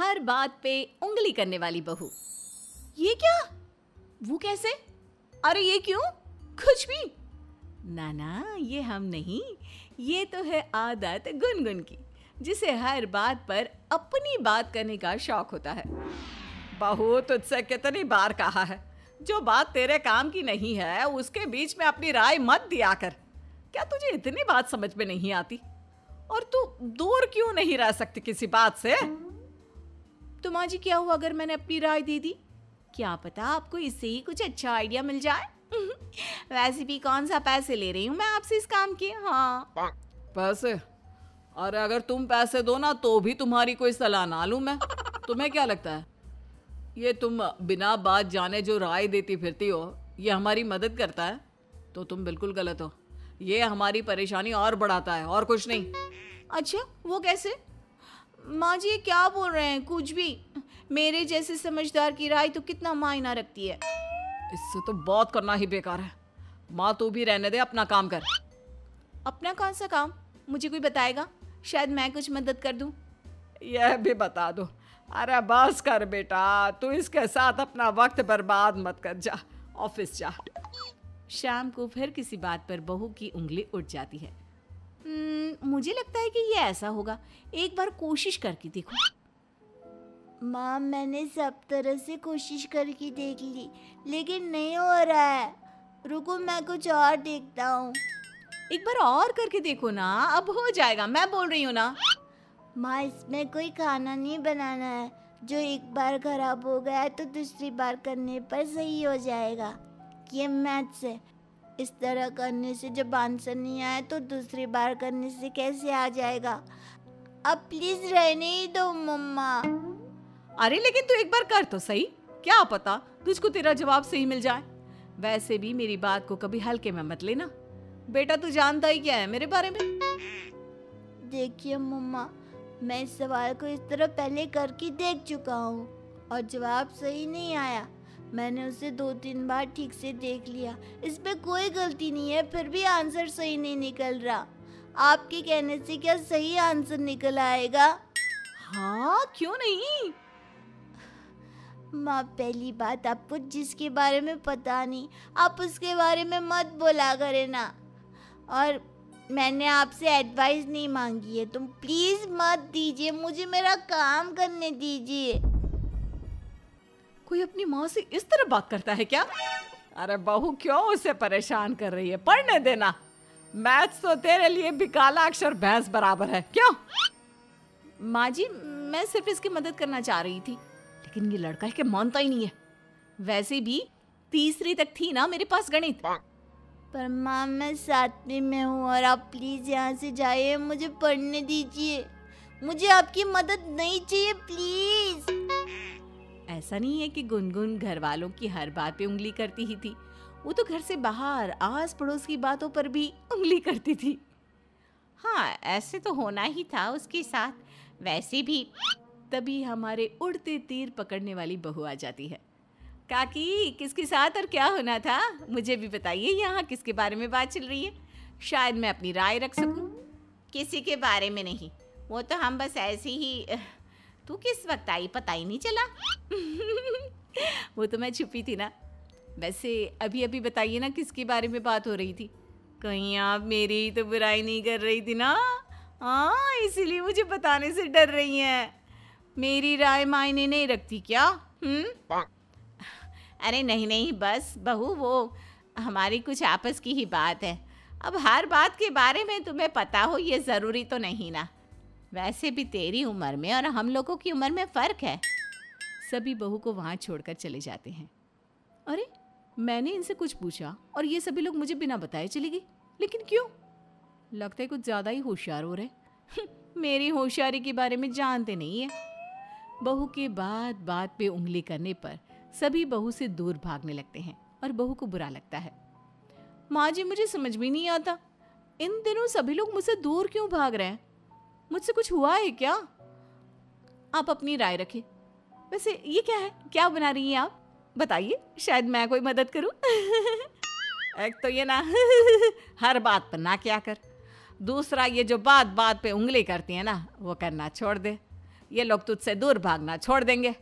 हर बात पे उंगली करने वाली बहू। ये क्या? वो कैसे? अरे ये क्यों? कुछ भी ना ना, ये हम नहीं, ये तो है आदत गुनगुन की, जिसे हर बात पर अपनी बात करने का शौक होता है। बहू, तुझसे कितनी बार कहा है, जो बात तेरे काम की नहीं है उसके बीच में अपनी राय मत दिया कर। क्या तुझे इतनी बात समझ में नहीं आती? और तू दूर क्यों नहीं रह सकती किसी बात से? तो माँ जी, क्या हुआ अगर मैंने अपनी राय दे दी? क्या पता आपको इससे ही कुछ अच्छा आइडिया मिल जाए। वैसे भी कौन सा पैसे ले रही हूँ मैं आपसे इस काम के। हाँ, पैसे? अरे अगर तुम पैसे दो ना तो भी तुम्हारी कोई सलाह ना लूं मैं। तुम्हें क्या लगता है ये तुम बिना बात जाने जो राय देती फिरती हो ये हमारी मदद करता है? तो तुम बिल्कुल गलत हो। ये हमारी परेशानी और बढ़ाता है और कुछ नहीं। अच्छा वो कैसे? माँ जी ये क्या बोल रहे हैं? कुछ भी। मेरे जैसे समझदार की राय तो कितना मायना रखती है। इससे तो बहुत करना ही बेकार है। माँ तू भी रहने दे, अपना काम कर। अपना कौन सा काम? मुझे कोई बताएगा, शायद मैं कुछ मदद कर दूं। यह भी बता दो। अरे बस कर बेटा, तू इसके साथ अपना वक्त बर्बाद मत कर, जा ऑफिस जा। शाम को फिर किसी बात पर बहू की उंगली उठ जाती है। मुझे लगता है कि ये ऐसा होगा, एक बार कोशिश करके देखो। माँ, मैंने सब तरह से कोशिश करके देख ली लेकिन नहीं हो रहा है। रुको, मैं कुछ और देखता हूँ। एक बार और करके देखो ना, अब हो जाएगा, मैं बोल रही हूँ ना। माँ, इसमें कोई खाना नहीं बनाना है। जो एक बार खराब हो गया है तो दूसरी बार करने पर सही हो जाएगा। ये मैथ्स है। इस तरह करने से जब आंसर नहीं आया तो दूसरी बार करने से कैसे आ जाएगा? अब प्लीज रहने ही दो मम्मा। अरे लेकिन तू एक बार कर तो सही, क्या पता तुझको तेरा जवाब सही मिल जाए। वैसे भी मेरी बात को कभी हल्के में मत लेना बेटा, तू जानता ही क्या है मेरे बारे में। देखिए मम्मा, मैं इस सवाल को इस तरह पहले करके देख चुका हूँ और जवाब सही नहीं आया। मैंने उसे 2-3 बार ठीक से देख लिया, इस पे कोई गलती नहीं है, फिर भी आंसर सही नहीं निकल रहा। आपके कहने से क्या सही आंसर निकल आएगा? हाँ क्यों नहीं। माँ, पहली बात, आपको जिसके बारे में पता नहीं आप उसके बारे में मत बोला करें ना। और मैंने आपसे एडवाइस नहीं मांगी है, तुम प्लीज मत दीजिए, मुझे मेरा काम करने दीजिए। कोई अपनी माँ से इस तरह बात करता है क्या? अरे बहू, क्यों उसे परेशान कर रही है? पढ़ने देना। मैथ्स तो तेरे लिए भी काला अक्षर भैंस बराबर है। क्यों? माँ जी, मैं सिर्फ इसकी मदद करना चाह रही थी, लेकिन ये लड़का है कि मानता ही नहीं है। वैसे भी तीसरी तक थी ना मेरे पास गणित। पर माँ, मैं 7वीं में हूँ और आप प्लीज यहाँ से जाइए, मुझे पढ़ने दीजिए। मुझे आपकी मदद नहीं चाहिए, प्लीज। ऐसा नहीं है कि गुनगुन घर वालों की हर बात पे उंगली करती ही थी। वो तो घर से बाहर आस पड़ोस की बातों पर भी उंगली करती थी। हाँ, ऐसे तो होना ही था उसके साथ। वैसे भी तभी हमारे उड़ते तीर पकड़ने वाली बहू आ जाती है। काकी, किसके साथ और क्या होना था? मुझे भी बताइए, यहाँ किसके बारे में बात चल रही है? शायद मैं अपनी राय रख सकूं। किसी के बारे में नहीं, वो तो हम बस ऐसे ही। तू किस वक्त आई पता ही नहीं चला। वो तो मैं छुपी थी ना। वैसे अभी अभी बताइए ना किसके बारे में बात हो रही थी? कहीं आप मेरी तो बुराई नहीं कर रही थी ना? हाँ, इसीलिए मुझे बताने से डर रही हैं। मेरी राय मायने नहीं रखती क्या? अरे नहीं नहीं, बस बहू, वो हमारी कुछ आपस की ही बात है। अब हर बात के बारे में तुम्हें पता हो ये ज़रूरी तो नहीं ना। वैसे भी तेरी उम्र में और हम लोगों की उम्र में फ़र्क है। सभी बहू को वहाँ छोड़कर चले जाते हैं। अरे, मैंने इनसे कुछ पूछा और ये सभी लोग मुझे बिना बताए चली गई। लेकिन क्यों? लगता है कुछ ज़्यादा ही होशियार हो रहे। मेरी होशियारी के बारे में जानते नहीं है। बहू के बात बात पे उंगली करने पर सभी बहू से दूर भागने लगते हैं और बहू को बुरा लगता है। माँ जी, मुझे समझ में नहीं आता, इन दिनों सभी लोग मुझसे दूर क्यों भाग रहे हैं? मुझसे कुछ हुआ है क्या? आप अपनी राय रखें। वैसे ये क्या है, क्या बना रही हैं आप? बताइए, शायद मैं कोई मदद करूं। एक तो ये ना हर बात पर ना क्या कर। दूसरा, ये जो बात बात पे उंगली करती है ना, वो करना छोड़ दे। ये लोग तुझसे दूर भागना छोड़ देंगे।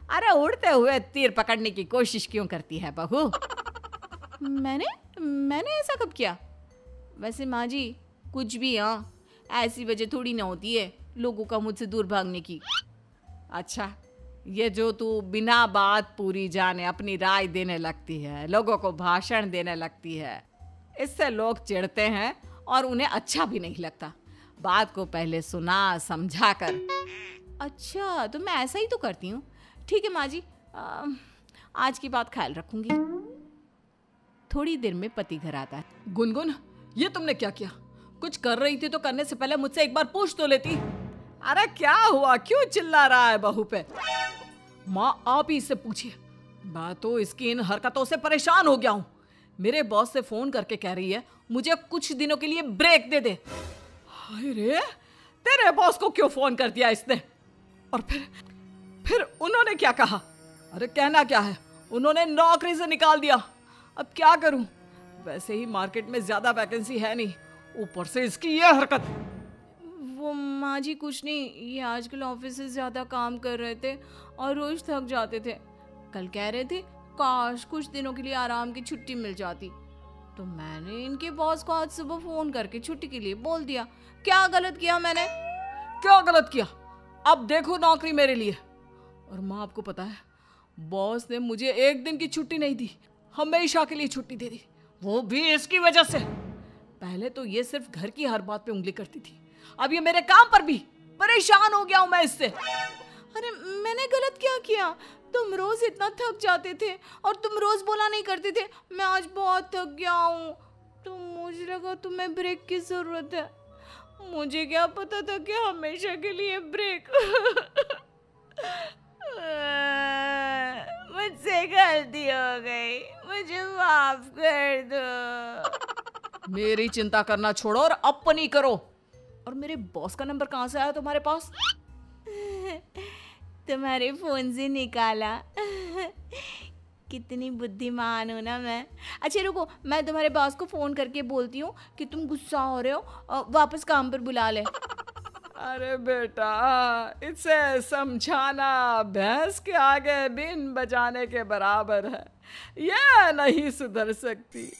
अरे उड़ते हुए तीर पकड़ने की कोशिश क्यों करती है बहू? मैंने ऐसा कब किया? वैसे माँ जी कुछ भी, हाँ, ऐसी वजह थोड़ी ना होती है लोगों का मुझसे दूर भागने की। अच्छा, ये जो तू बिना बात पूरी जाने अपनी राय देने लगती है, लोगों को भाषण देने लगती है, इससे लोग चिढ़ते हैं और उन्हें अच्छा भी नहीं लगता। बात को पहले सुना समझा कर। अच्छा, तो मैं ऐसा ही तो करती हूँ। ठीक है माँ जी, आज की बात ख्याल रखूंगी। थोड़ी देर में पति घर आता है। गुनगुन, ये तुमने क्या किया? कुछ कर रही थी तो करने से पहले मुझसे एक बार पूछ तो लेती। अरे क्या हुआ, क्यों चिल्ला रहा है बहू पे? माँ आप ही इससे पूछिए। मैं तो इसकी इन हरकतों से परेशान हो गया हूँ। मेरे बॉस से फोन करके कह रही है मुझे कुछ दिनों के लिए ब्रेक दे दे। हाय रे, तेरे बॉस को क्यों फोन कर दिया इसने? और फिर उन्होंने क्या कहा? अरे कहना क्या है, उन्होंने नौकरी से निकाल दिया। अब क्या करूं? वैसे ही मार्केट में ज्यादा वैकेंसी है नहीं, ऊपर से इसकी ये हरकत। वो माँ जी कुछ नहीं, ये आजकल ऑफिस से ज़्यादा काम कर रहे थे और रोज थक जाते थे। कल कह रहे थे काश कुछ दिनों के लिए आराम की छुट्टी मिल जाती, तो मैंने इनके बॉस को आज सुबह फ़ोन करके छुट्टी के लिए बोल दिया। क्या गलत किया मैंने? क्या गलत किया? अब देखो नौकरी मेरे लिए। और माँ आपको पता है, बॉस ने मुझे एक दिन की छुट्टी नहीं दी, हमेशा के लिए छुट्टी दे दी, वो भी इसकी वजह से। पहले तो ये सिर्फ घर की हर बात पे उंगली करती थी, अब ये मेरे काम पर भी। परेशान हो गया हूं मैं इससे। अरे मैंने गलत क्या किया? तुम रोज इतना थक जाते थे और तुम रोज बोला नहीं करते थे मैं आज बहुत थक गया हूँ, तो मुझे लगा तुम्हें ब्रेक की जरूरत है। मुझे क्या पता था कि हमेशा के लिए ब्रेक। मुझसे गलती हो गई, मुझे माफ कर दो। मेरी चिंता करना छोड़ो और अपनी करो। और मेरे बॉस का नंबर कहाँ से आया तुम्हारे पास? तुम्हारे फोन से निकाला। कितनी बुद्धिमान हूँ ना मैं। अच्छा रुको, मैं तुम्हारे बॉस को फोन करके बोलती हूँ कि तुम गुस्सा हो रहे हो, वापस काम पर बुला ले। अरे बेटा, इसे समझाना भैंस के आगे बीन बजाने के बराबर है। यह नहीं सुधर सकती।